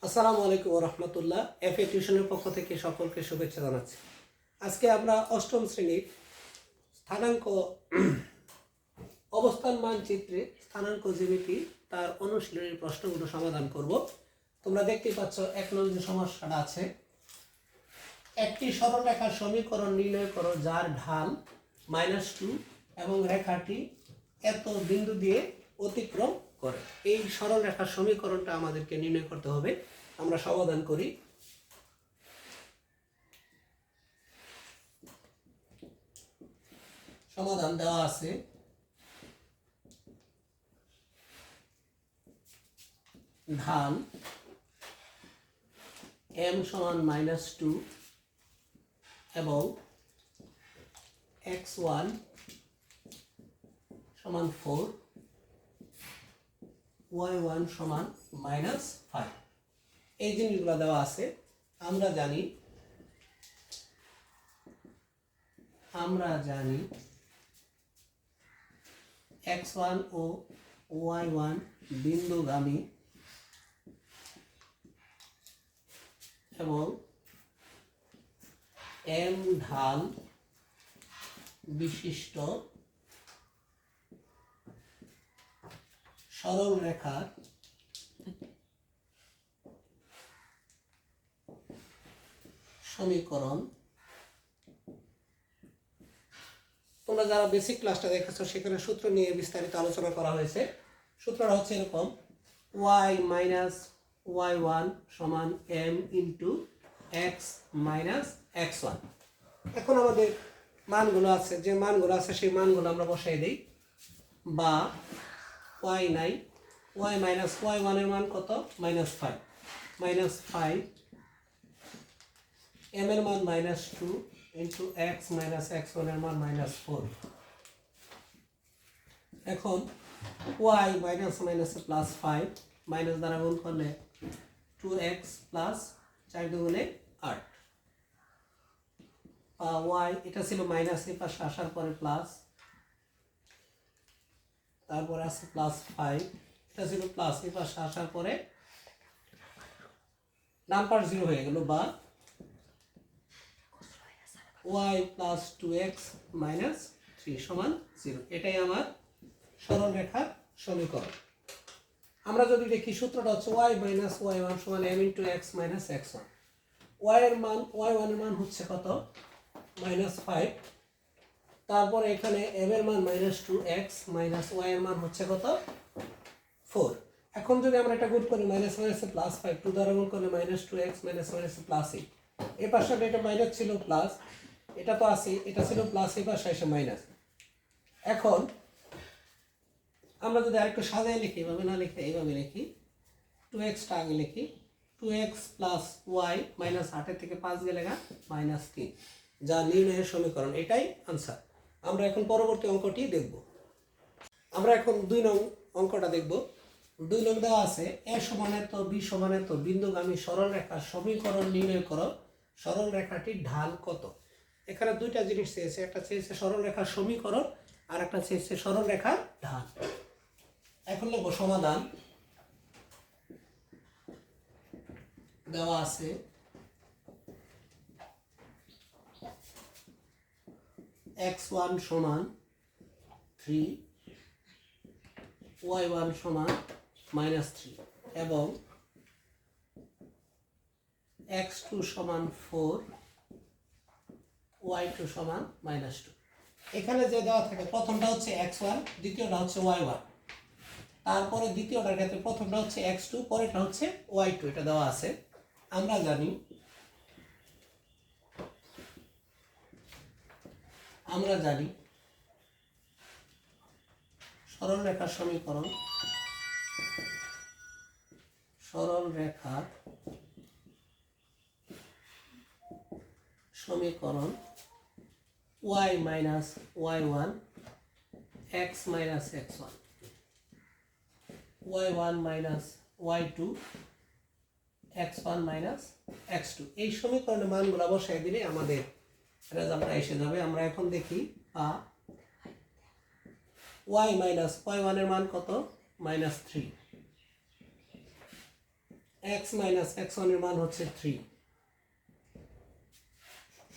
আসসালামু আলাইকুম ওয়া রাহমাতুল্লাহ। এফএ টিউশনের পক্ষ থেকে সকলকে শুভেচ্ছা জানাচ্ছি। আজকে আমরা অষ্টম শ্রেণীর স্থানাঙ্ক অবস্থান মানচিত্রে স্থানাঙ্ক জ্যামিতি তার অনুশীলনের প্রশ্নগুলো সমাধান করব। তোমরা দেখতেই পাচ্ছ 1 নং যে সমস্যাটা আছে, একটি সরলরেখার সমীকরণ নির্ণয় করো যার ঢাল -2 এবং রেখাটি এত বিন্দু দিয়ে অতিক্রম করে। এই সরলরেখার সমীকরণটা আমাদেরকে নির্ণয় করতে হবে। আমরা সমাধান করি। সমাধান দেওয়া আছে, ঢাল m সমান -2 এবং x1 সমান 4, y1 সমান -5। এই জিনিসগুলো দেওয়া আছে। আমরা জানি x1 ও y1 বিন্দুগামী এবং m ঢাল বিশিষ্ট সরল রেখার সমীকরণ। তোমরা যারা বেসিক ক্লাসটা দেখেছো সেখানে সূত্র নিয়ে বিস্তারিত আলোচনা করা হয়েছে। সূত্রটা হচ্ছে এরকম: y মাইনাস y1 সমান m into x minus x1। এখন আমাদের মানগুলো আছে, যে মানগুলো আছে সেই মানগুলো আমরা বসাই দিই। বা y নাই, y মাইনাস y1 এর মান কত? -5, -5 m এর মান -2 ইন্টু x মাইনাস x1 এর মান -4। এখন y মাইনাস মাইনাসে +5, মাইনাস দ্বারা গুণ করলে 2x প্লাস 4 দুগুণে 8। y এটা ছিল মাইনাস, এর পাশে আসার পরে প্লাস, তারপরে আছে +5, এটা ছিল প্লাস, এর পাশে আসার পরে ডান পাশ 0 হয়ে গেল। বা y প্লাস 2x মাইনাস 3 সমান 0। এটাই আমার সরল রেখার সমীকরণ। আমরা যদি দেখি সূত্রটা হচ্ছে y মাইনাস y1 সমান m into x minus x1। y এর মান, y1 এর মান হচ্ছে কত? -5। তারপরে এখানে m এর মান -2, x মাইনাস y এর মান হচ্ছে কত? 4। এখন যদি আমরা এটা গুণ করি, মাইনাস মাইনাসে +5, 2 দ্বারা গুণ করলে -2x মাইনাস মাইনাসে +8। এই পাশে এটা মাইনাস ছিল প্লাস, এটা তো আছে, এটা ছিল প্লাস, এই পাশে এসে মাইনাস। এখন আমরা যদি আরেকটু সাজায় লিখি, এভাবে না লিখে এইভাবে লিখি, 2x টা আগে লিখি, 2x প্লাস y মাইনাস 8 থেকে 5 গেলে -3, যা নির্ণয়ের সমীকরণ। এটাই আনসার। আমরা এখন পরবর্তী অঙ্কটি দেখব। আমরা এখন 2 নং অঙ্কটা দেখব। 2 নং দেওয়া আছে, a সমান এত b সমান এত বিন্দুগামী সরল রেখার সমীকরণ নির্ণয় করো, সরল রেখাটির ঢাল কত? এখানে দুইটা জিনিস চেয়েছে, একটা চেয়েছে সরল রেখার সমীকরণ আর একটা চেয়েছে সরল রেখার ঢাল। এখন লিখব সমাধান। দেওয়া আছে x1 সমান 3, y1 সমান -3 এবং x2 সমান 4, y2 সমান -2। এখানে যে দেওয়া থাকে, প্রথমটা হচ্ছে x1, দ্বিতীয়টা হচ্ছে y1, তারপরে দ্বিতীয়টার ক্ষেত্রে প্রথমটা হচ্ছে x2, পরেরটা হচ্ছে y2, এটা দেওয়া আছে। আমরা জানি সরল রেখার সমীকরণ, সরল রেখার সমীকরণ y minus y1 x minus x1, y1 minus y2 x1 minus x2। এই সমীকরণের মানগুলো বসাই দিলে আমাদের রেজাল্টটা এসে যাবে। আমরা এখন দেখি, y মাইনাস y1 এর মান কত? -3, এক্স মাইনাস এক্স ওয়ানের মান হচ্ছে 3,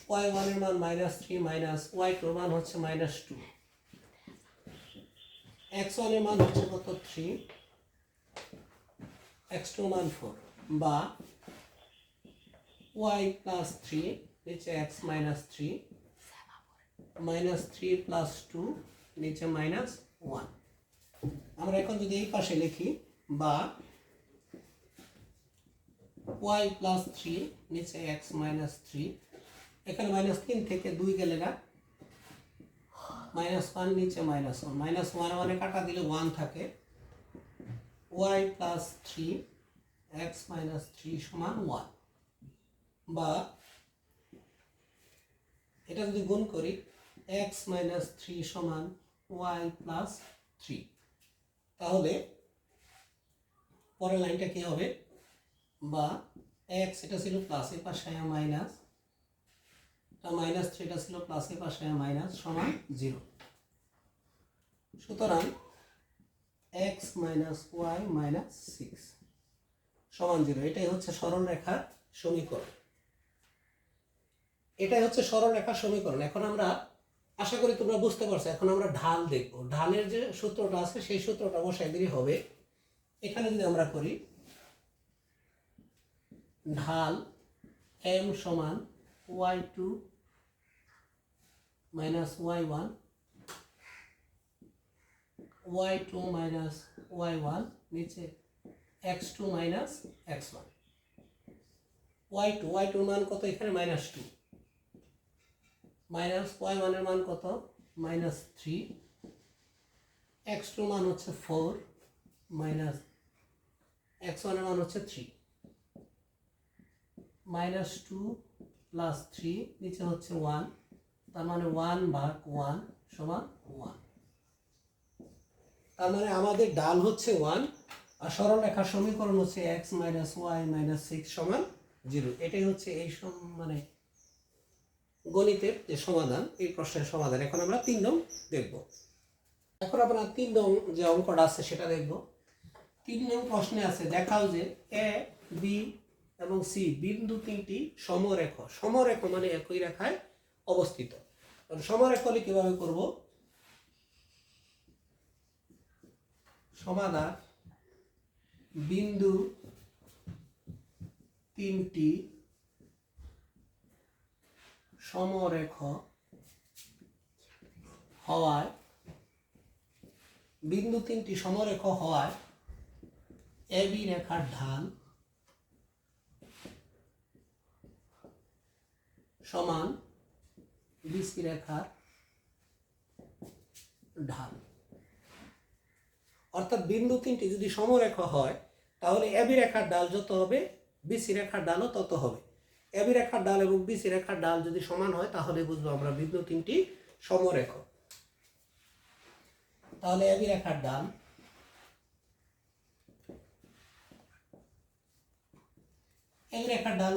ওয়াই ওয়ানের মান -3 মাইনাস ওয়াই টুর মান হচ্ছে -2, এক্স ওয়ানের মান হচ্ছে কত 3, এক্স টু মান 4, বা ওয়াই প্লাস 3 নিচে এক্স মাইনাস 3, -3 প্লাস 2 নিচে -1। আমরা এখন যদি এই পাশে লিখি, বা y প্লাস 3 নিচে x মাইনাস 3, এখানে -3 থেকে 2 গেলে না -1 নিচে -1, -1 মানে কাটা দিলে 1 থাকে, y প্লাস 3 x মাইনাস 3 সমান 1, বা এটা যদি গুণ করি x মাইনাস 3 সমান y প্লাস 3, তাহলে পরের লাইনটা কি হবে, বা x এটা ছিল প্লাস এর পাশে মাইনাস, -3 এটা ছিল প্লাস এর পাশে মাইনাস সমান 0। সুতরাং x মাইনাস y মাইনাস 6 সমান 0। এটাই হচ্ছে সরল রেখার সমীকরণ। এটাই হচ্ছে সরল রেখার সমীকরণ। এখন আমরা আশা করি তোমরা বুঝতে পারছো। এখন আমরা ঢাল দেখব। ঢালের যে সূত্রটা আছে সেই সূত্রটা বসাই দিলেই হবে। এখানে যদি আমরা করি ঢাল m সমান y2 minus y1, y2 minus y1 নিচে x2 মাইনাস x1, y2 মান কত এখানে -2, মাইনাস y1 এর মান কত -3, x2 মান হচ্ছে 4 মাইনাস x1 এর মান হচ্ছে 3, -2 প্লাস 3 নিচে হচ্ছে 1, তার মানে 1 ভাগ 1 সমান 1। তার মানে আমাদের ডাল হচ্ছে 1 আর সরল রেখার সমীকরণ হচ্ছে x মাইনাস y মাইনাস 6 সমান 0। এটাই হচ্ছে এই মানে গণিতের যে সমাধান, এই প্রশ্নের সমাধান। এখন আমরা 3 নং দেখব। এখন আমরা 3 নং যে অঙ্কটা আছে সেটা দেখব। 3 নং প্রশ্নে আছে দেখাও যে a b এবং c বিন্দু তিনটি সমরেখ। সমরেখ মানে একই রেখায় অবস্থিত। সমরেখ হলে কিভাবে করব? সমাধান বিন্দু তিনটি সমরেখ হওয়ায়, বিন্দু তিনটি সমরেখ হওয়ায় AB রেখার ঢাল সমান BC রেখার ঢাল। অর্থাৎ বিন্দু তিনটি যদি সমরেখ হয় তাহলে AB রেখার ডাল যত হবে BC রেখার ডালও তত হবে। AB রেখার ডাল এবং BC রেখার ডাল যদি সমান হয় তাহলে বুঝবো আমরা বিন্দু তিনটি সমরেখ। তাহলে AB রেখার ডাল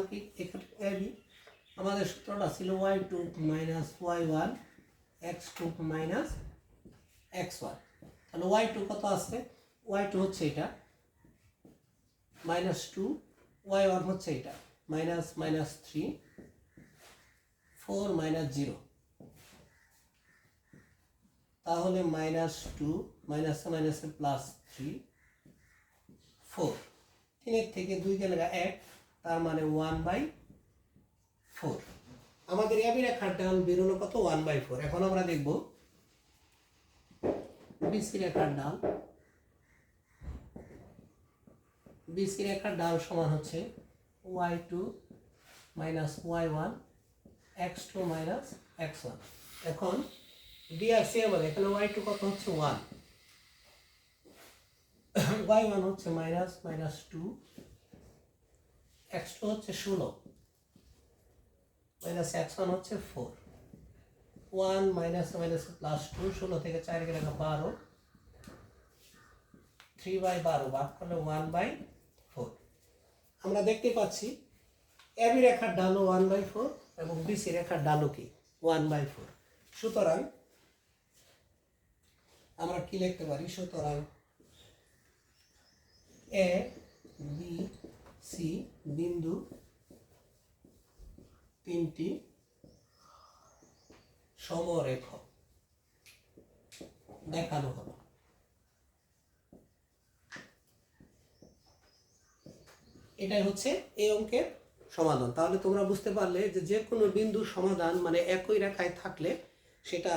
কি এখানে AB, আমাদের সূত্রটা ছিল y2 minus y1 x2 minus x1। তাহলে y2 কত আছে? y2 হচ্ছে এটা -2, y1 হচ্ছে এটা -3, 4 -0, তাহলে -2 মাইনাসে +3, 4, 3 থেকে 2 গেলে 1, তার মানে 1/4। আমাদের AB রেখার ডাল বেরোলো কত? 1/4। এখন আমরা দেখব BC রেখার ডাল। BC রেখার ডাল সমান হচ্ছে y2 minus y1 x2 minus x1। এখন D আর C আমাদের এখানে y2 কত হচ্ছে 1, y1 হচ্ছে -2, x2 হচ্ছে 16 মাইনাস x1 হচ্ছে 4, 1 মাইনাসে +2, 16 থেকে 4 গেলে 12, 3/12 ভাগ করলে 1/4। আমরা দেখতে পাচ্ছি AB রেখার ডালও 1/4 এবং BC রেখার ডালও কি 1/4। সুতরাং আমরা কি লিখতে পারি? সুতরাং A B C সি বিন্দু তিনটি সমরেখ দেখানো হলো। এটাই হচ্ছে এই অঙ্কের সমাধান। তাহলে তোমরা বুঝতে পারলে যে যে কোনো বিন্দুর সমাধান মানে একই রেখায় থাকলে সেটা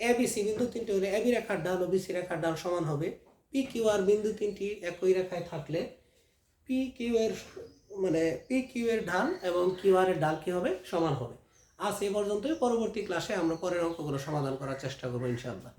এবিসি বিন্দু তিনটি হলে এবি রেখার ডাল ও বিসি রেখার ডাল সমান হবে। পি কিউ আর বিন্দু তিনটি একই রেখায় থাকলে পি কিউ এর ঢাল এবং কিউ আর এর ঢাল কি হবে? সমান হবে। আজ এ পর্যন্তই। পরবর্তী ক্লাসে আমরা পরের অঙ্কগুলো সমাধান করার চেষ্টা করবো ইনশাআল্লাহ।